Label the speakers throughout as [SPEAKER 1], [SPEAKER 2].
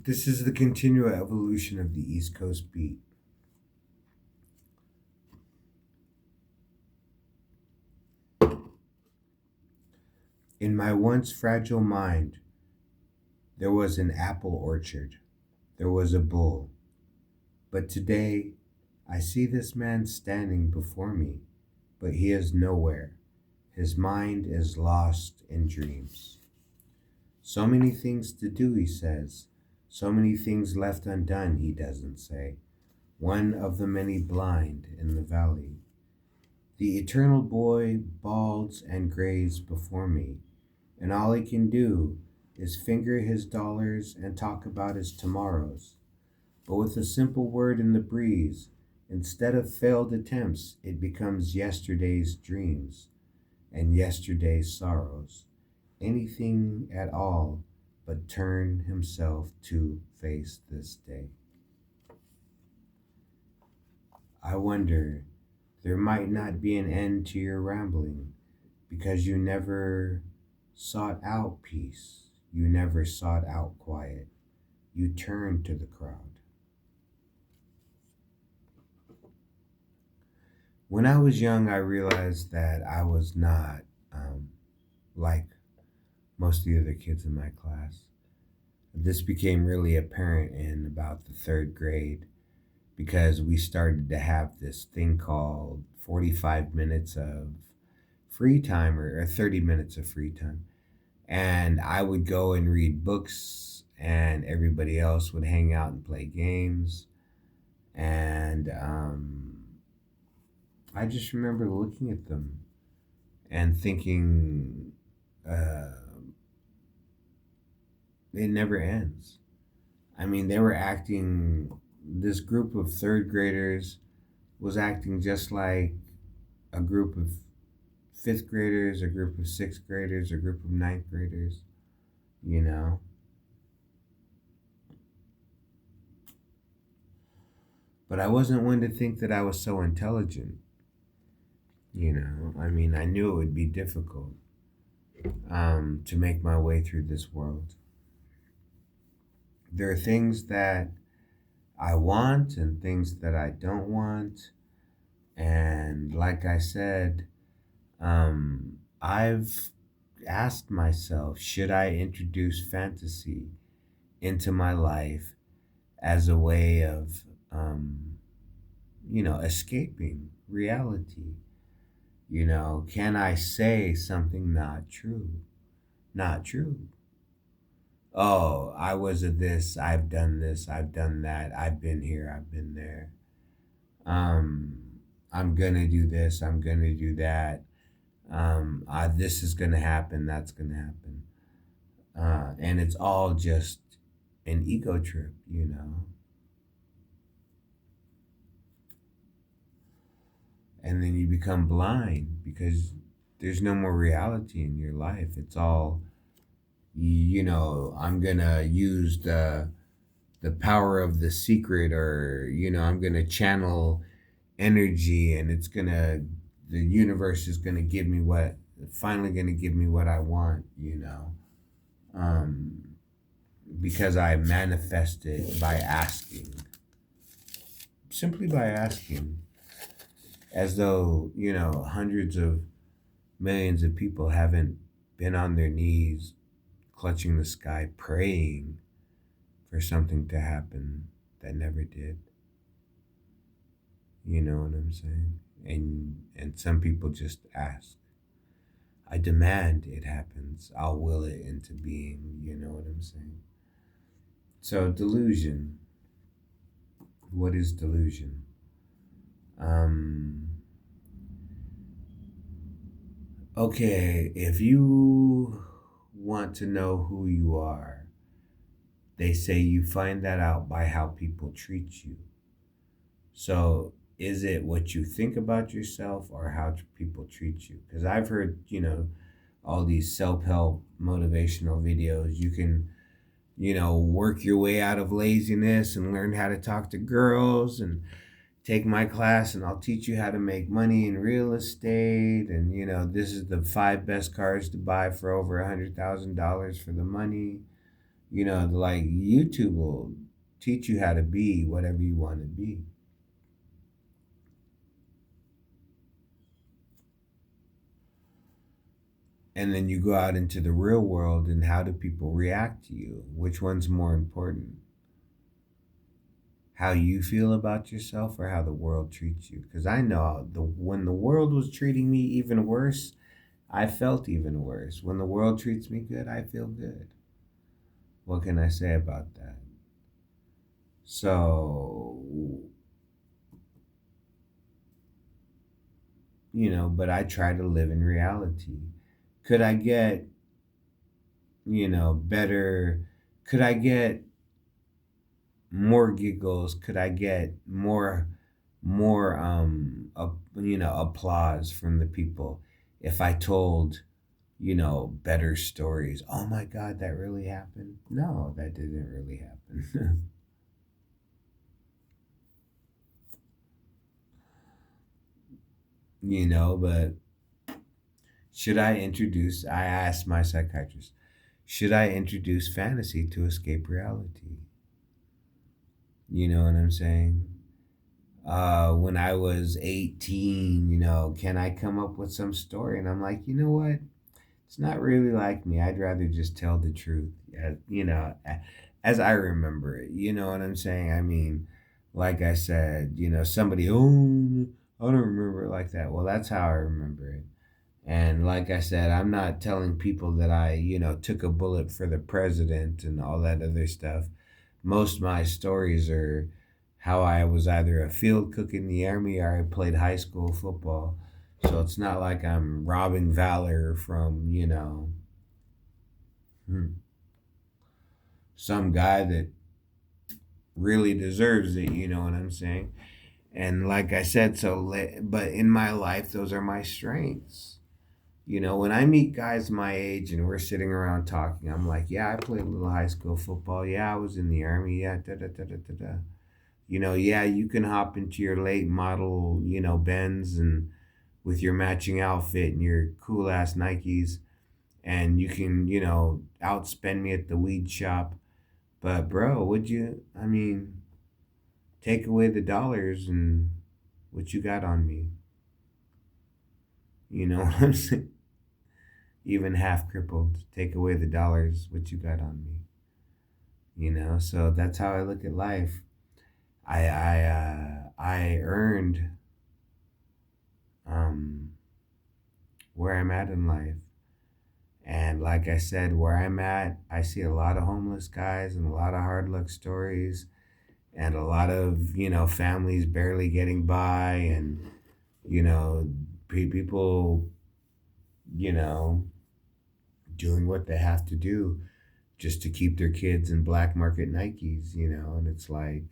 [SPEAKER 1] This is the continual evolution of the East Coast beat. In my once fragile mind, there was an apple orchard. There was a bull. But today, I see this man standing before me, but he is nowhere. His mind is lost in dreams. So many things to do, he says. So many things left undone, he doesn't say. One of the many blind in the valley. The eternal boy balds and grays before me, and all he can do is finger his dollars and talk about his tomorrows. But with a simple word in the breeze, instead of failed attempts, it becomes yesterday's dreams and yesterday's sorrows. Anything at all but turn himself to face this day. I wonder, there might not be an end to your rambling because you never sought out peace. You never sought out quiet. You turned to the crowd. When I was young, I realized that I was not like most of the other kids in my class. This became really apparent in about the third grade because we started to have this thing called 45 minutes of free time or 30 minutes of free time. And I would go and read books, and everybody else would hang out and play games. And I just remember looking at them and thinking, uh, it never ends. I mean, they were acting, this group of third graders was acting just like a group of fifth graders, a group of sixth graders, a group of ninth graders, you know. But I wasn't one to think that I was so intelligent, you know. I mean, I knew it would be difficult to make my way through this world. There are things that I want and things that I don't want. And like I said, I've asked myself, should I introduce fantasy into my life as a way of, escaping reality? Can I say something not true? Not true. Oh, I was a this, I've done that, I've been here, I've been there. Um, I'm gonna do this, I'm gonna do that. This is gonna happen, that's gonna happen. And it's all just an ego trip, you know. And then you become blind because there's no more reality in your life. It's all, I'm gonna use the power of the secret, or I'm gonna channel energy, and the universe is gonna give me what finally gonna give me what I want, um, because I manifest it by asking, simply by asking, as though hundreds of millions of people haven't been on their knees clutching the sky praying for something to happen that never did. You know what I'm saying? And some people just ask. I demand it happens. I'll will it into being. You know what I'm saying? So delusion. What is delusion? Um, okay, if you want to know who you are, they say you find that out by how people treat you. So is it what you think about yourself or how people treat you? Because I've heard, all these self help motivational videos. You can, work your way out of laziness and learn how to talk to girls, and take my class and I'll teach you how to make money in real estate. And, this is the five best cars to buy for over $100,000 for the money. Like YouTube will teach you how to be whatever you want to be. And then you go out into the real world, and how do people react to you? Which one's more important? How you feel about yourself or how the world treats you? Because I know when the world was treating me even worse, I felt even worse. When the world treats me good, I feel good. What can I say about that? So, but I try to live in reality. Could I get, better? Could I get more giggles? Could I get applause from the people if I told, better stories? Oh my God, that really happened? No, that didn't really happen. But I asked my psychiatrist, should I introduce fantasy to escape reality? You know what I'm saying? When I was 18, can I come up with some story? And I'm like, you know what? It's not really like me. I'd rather just tell the truth, as I remember it. You know what I'm saying? I mean, like I said, somebody, oh, I don't remember it like that. Well, that's how I remember it. And like I said, I'm not telling people that I, took a bullet for the president and all that other stuff. Most of my stories are how I was either a field cook in the army or I played high school football. So it's not like I'm robbing valor from, hmm, some guy that really deserves it, you know what I'm saying? And like I said, but in my life, those are my strengths. When I meet guys my age and we're sitting around talking, I'm like, yeah, I played a little high school football. Yeah, I was in the army. Yeah, da da da da da da. Yeah, you can hop into your late model, Benz and with your matching outfit and your cool ass Nikes, and you can, outspend me at the weed shop. But bro, I mean, take away the dollars and what you got on me? You know what I'm saying? Even half crippled, take away the dollars, what you got on me? So that's how I look at life. I earned um where I'm at in life. And like I said, where I'm at, I see a lot of homeless guys and a lot of hard luck stories and a lot of, families barely getting by and, you know, people, you know, doing what they have to do just to keep their kids in black market Nikes, and it's like,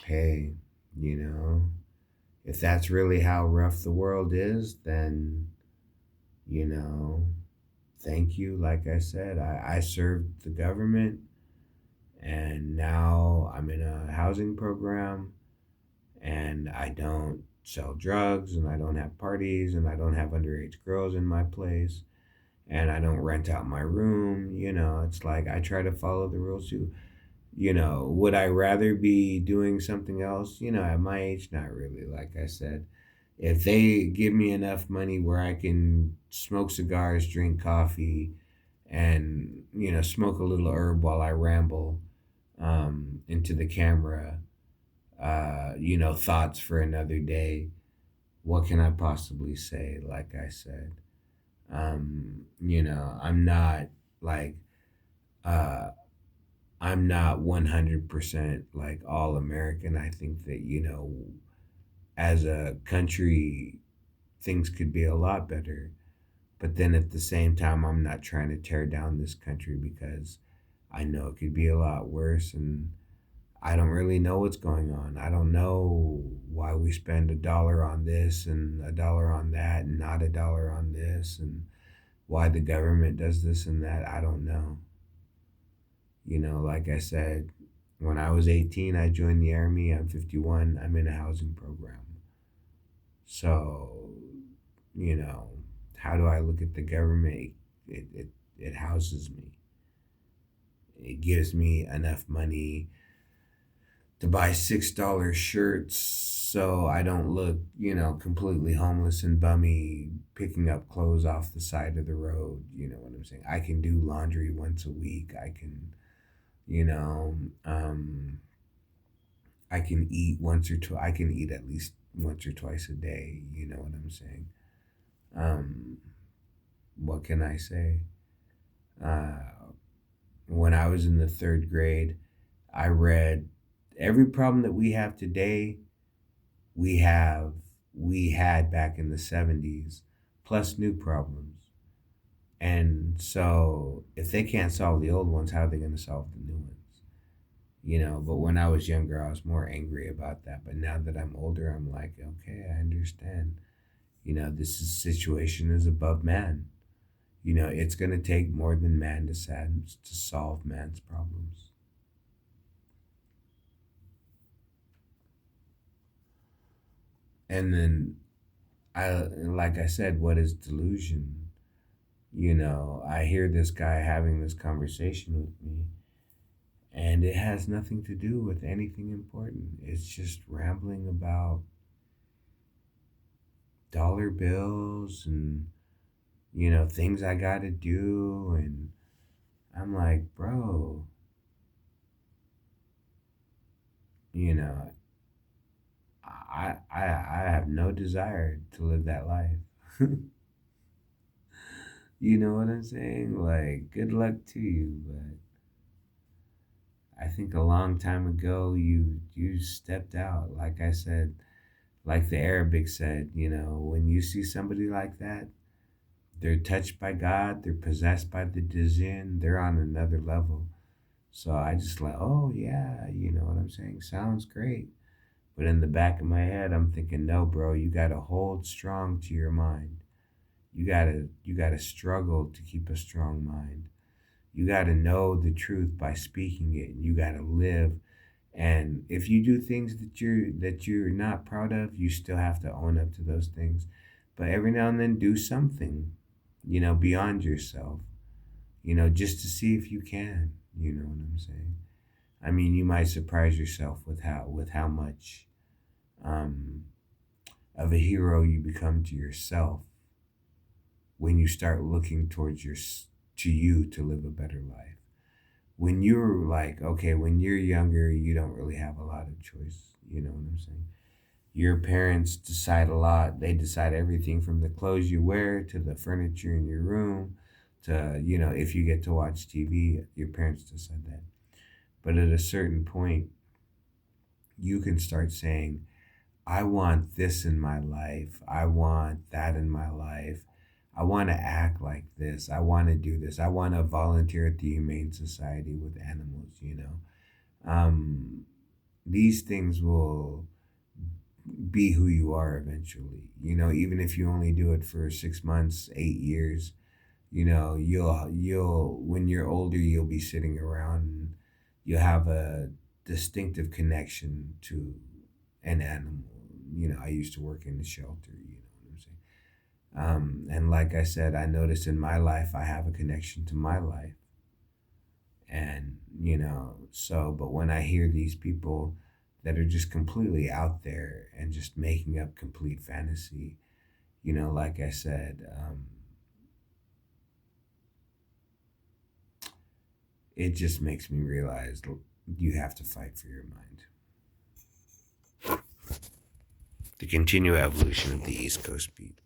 [SPEAKER 1] hey, you know, if that's really how rough the world is, then, you know, thank you. Like I said, I served the government and now I'm in a housing program and I don't sell drugs and I don't have parties and I don't have underage girls in my place and I don't rent out my room. It's like I try to follow the rules too. Would I rather be doing something else? At my age, not really. Like I said, if they give me enough money where I can smoke cigars, drink coffee, and smoke a little herb while I ramble into the camera, thoughts for another day. What can I possibly say? Like I said, I'm not like uh, I'm not 100% like all American. I think that as a country, things could be a lot better. But then at the same time, I'm not trying to tear down this country because I know it could be a lot worse and I don't really know what's going on. I don't know why we spend $1 on this and $1 on that and not $1 on this and why the government does this and that. I don't know. Like I said, when I was 18, I joined the army. I'm 51. I'm in a housing program. So, you know, how do I look at the government? It houses me. It gives me enough money to buy $6 shirts so I don't look, completely homeless and bummy picking up clothes off the side of the road. You know what I'm saying? I can do laundry once a week. You know, um, I can eat once or twice. I can eat at least once or twice a day. You know what I'm saying? Um, what can I say? Uh, when I was in the third grade, I read every problem that we have today, we have we had back in the 70s, plus new problems. And so if they can't solve the old ones, how are they going to solve the new ones? But when I was younger, I was more angry about that. But now that I'm older, I'm like, okay, I understand. Situation is above man. It's going to take more than man to solve man's problems. And then like I said, what is delusion? I hear this guy having this conversation with me, and it has nothing to do with anything important. It's just rambling about dollar bills and, things I got to do. And I'm like, bro, you know, I have no desire to live that life. You know what I'm saying? Like, good luck to you, but I think a long time ago you stepped out. Like I said, like the Arabic said, when you see somebody like that, they're touched by God, they're possessed by the delusion, they're on another level. So I just like, oh yeah, you know what I'm saying? Sounds great. But in the back of my head, I'm thinking, no, bro, you gotta hold strong to your mind. You gotta struggle to keep a strong mind. You gotta know the truth by speaking it. You gotta live. And if you do things that you're not proud of, you still have to own up to those things. But every now and then do something, beyond yourself, just to see if you can, you know what I'm saying? I mean, you might surprise yourself with how much um, of a hero you become to yourself when you start looking towards to you to live a better life. When you're like, okay, when you're younger, you don't really have a lot of choice. You know what I'm saying? Your parents decide a lot. They decide everything from the clothes you wear to the furniture in your room to, if you get to watch TV, your parents decide that. But at a certain point, you can start saying, I want this in my life. I want that in my life. I want to act like this. I want to do this. I want to volunteer at the Humane Society with animals. These things will be who you are eventually. Even if you only do it for 6 months, 8 years, you'll when you're older, you'll be sitting around and you'll have a distinctive connection to an animal. I used to work in the shelter, you know what I'm saying? And like I said, I noticed in my life, I have a connection to my life. And, but when I hear these people that are just completely out there and just making up complete fantasy, like I said, it just makes me realize you have to fight for your mind. The continued evolution of the East Coast beat.